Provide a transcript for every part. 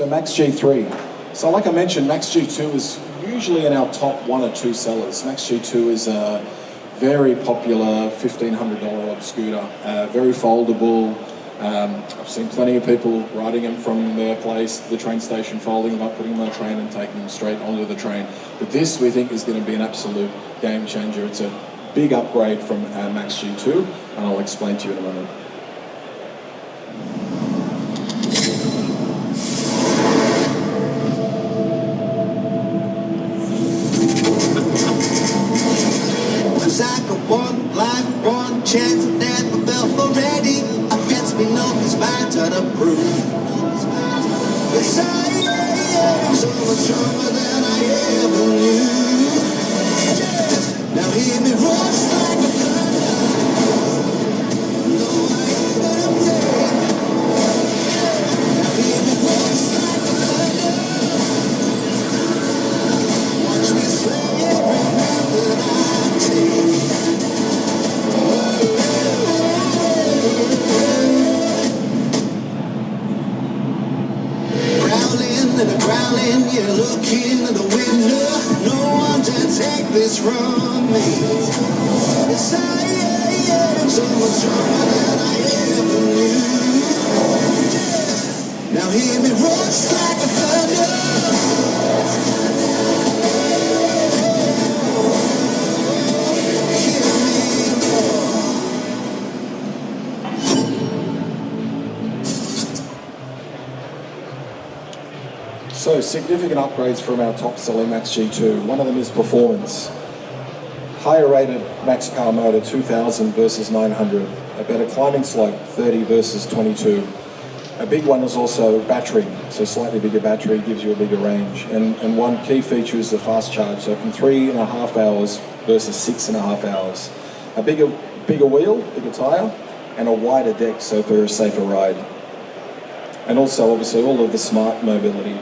So Max G3. So like I mentioned, Max G2 is usually in our top 1 or 2 sellers. Max G2 is a very popular $1,500 odd scooter, very foldable. I've seen plenty of people riding them from their place, the train station, folding them up, putting them on a train and taking them straight onto the train. But this, we think, is going to be an absolute game changer. It's a big upgrade from Max G2, and I'll explain to you in a moment. One life, one chance, and never felt already. Against me, no, it's my turn to prove. Yes, I am so much stronger than I ever knew. Now hear me roar like a thunder. No, I ain't afraid. Now hear me roar like a thunder. Watch me slay every move that I take. Growling, you're looking at the window. No one can take this from me. Yes, I am so much stronger than I ever knew. Now hear me roar like a thunder. So significant upgrades from our top selling Max G2. One of them is performance. Higher rated max power motor, 2000 versus 900. A better climbing slope, 30 versus 22. A big one is also battery. So slightly bigger battery gives you a bigger range. And one key feature is the fast charge. So from 3.5 hours versus 6.5 hours. A bigger wheel, bigger tire, and a wider deck, so for a safer ride. And also, obviously, all of the smart mobility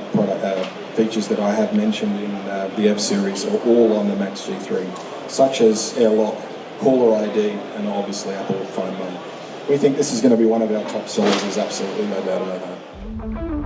features that I have mentioned in the F-Series are all on the Max G3, such as AirLock, caller ID, and obviously Apple Find My. We think this is going to be one of our top sellers, there's absolutely no doubt about that.